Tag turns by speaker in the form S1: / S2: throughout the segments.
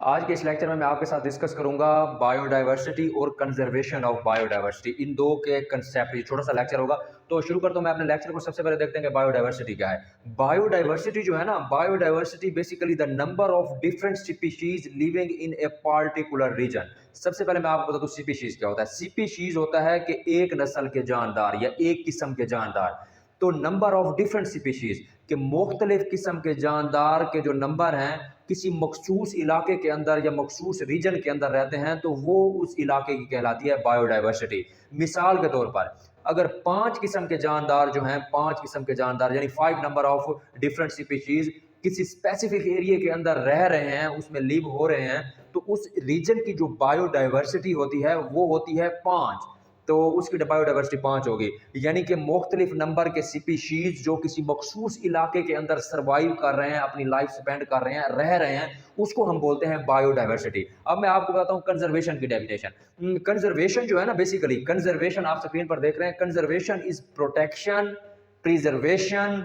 S1: आज के इस लेक्चर में मैं आपके साथ डिस्कस करूंगा बायोडाइवर्सिटी और कंजर्वेशन ऑफ बायोडाइवर्सिटी, इन दो के कंसेप्ट। ये छोटा सा लेक्चर होगा, तो शुरू करता हूं मैं अपने लेक्चर को। सबसे पहले देखते हैं कि बायोडाइवर्सिटी क्या है। बायोडाइवर्सिटी जो है ना, biodiversity basically the number of different species living in a particular reason. सबसे पहले मैं आपको बता दूं स्पीशीज क्या होता है। स्पीशीज होता है कि एक नस्ल के जानदार या एक किस्म के जानदार। तो नंबर ऑफ डिफरेंट स्पीशीज के मुख्तलिफ किस्म के जानदार के जो नंबर हैं किसी मखसूस इलाके के अंदर या मखसूस रीजन के अंदर रहते हैं, तो वो उस इलाके की कहलाती है बायोडाइवर्सिटी। मिसाल के तौर पर अगर 5 किस्म के जानदार जो हैं, 5 किस्म के जानदार यानी 5 नंबर ऑफ डिफरेंट स्पीशीज किसी स्पेसिफिक एरिया के अंदर रह रहे हैं, उसमें लिव हो रहे हैं, तो उस रीजन की जो बायोडाइवर्सिटी होती है वो होती है 5। तो उसकी बायोडाइवर्सिटी 5 होगी। यानी कि मुख्तलिफ नंबर के स्पीशीज जो किसी मखसूस इलाके के अंदर सर्वाइव कर रहे हैं, अपनी लाइफ स्पेंड कर रहे हैं, रह रहे हैं, उसको हम बोलते हैं बायोडाइवर्सिटी। अब मैं आपको बताता हूँ कंजर्वेशन की डेफिनेशन। कंजर्वेशन जो है ना, बेसिकली कंजर्वेशन आप स्क्रीन पर देख रहे हैं। Conservation is protection, preservation,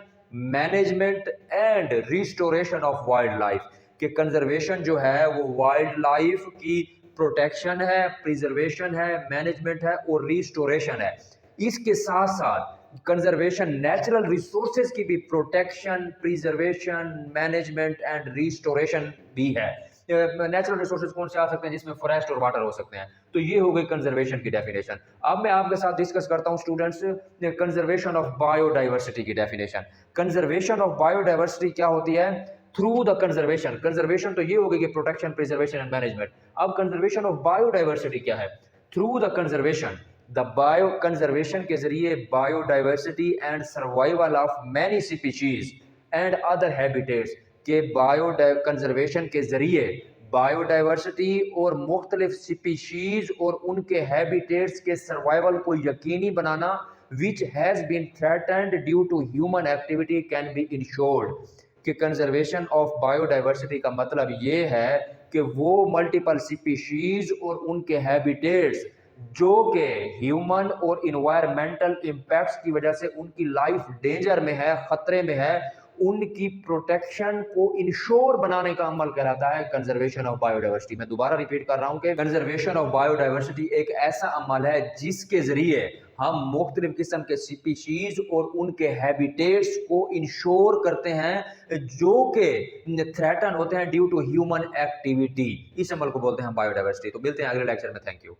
S1: management and restoration of wild life. कि कंजर्वेशन जो है वो वाइल्ड लाइफ की प्रोटेक्शन है, प्रिजर्वेशन है, मैनेजमेंट है और रिस्टोरेशन है। इसके साथ साथ कंजर्वेशन नेचुरल रिसोर्सेज की भी protection, preservation, management and restoration भी है। नेचुरल रिसोर्सेज कौन से आ सकते हैं, जिसमें फॉरेस्ट और वाटर हो सकते हैं। तो ये हो गई कंजर्वेशन की डेफिनेशन। अब मैं आपके साथ डिस्कस करता हूं स्टूडेंट्स कंजर्वेशन ऑफ बायोडाइवर्सिटी की डेफिनेशन। कंजर्वेशन ऑफ बायोडाइवर्सिटी क्या होती है? Through the conservation. कंजर्वेशन तो ये हो गई कि प्रोटेक्शन, प्रिजर्वेशन एंड मैनेजमेंट। अब कंजर्वेशन ऑफ बायोडाइवर्सिटी क्या है? Through the conservation, the bio conservation के जरिए biodiversity and survival of many species and other habitats के बायो कंजर्वेशन के जरिए बायोडाइवर्सिटी और मुख्तलिफ स्पीशीज और उनके हैबिटेट्स के सर्वाइवल को यकीनी बनाना which has been threatened due to human activity can be ensured. कि कंजर्वेशन ऑफ बायोडाइवर्सिटी का मतलब ये है कि वो मल्टीपल स्पीशीज और उनके हैबिटेट्स जो कि ह्यूमन और इन्वायरमेंटल इम्पैक्ट्स की वजह से उनकी लाइफ डेंजर में है, खतरे में है, उनकी प्रोटेक्शन को इंश्योर बनाने का अमल कहलाता है कंजर्वेशन ऑफ बायोडाइवर्सिटी। मैं दोबारा रिपीट कर रहा हूं कि कंजर्वेशन ऑफ बायोडाइवर्सिटी एक ऐसा अमल है जिसके जरिए हम मुख्तलिफ किस्म के स्पीशीज और उनके हैबिटेट्स को इंश्योर करते हैं जो कि थ्रेटन होते हैं ड्यू टू ह्यूमन एक्टिविटी। इस अमल को बोलते हैं बायोडाइवर्सिटी। तो मिलते हैं अगले लेक्चर में। Thank you.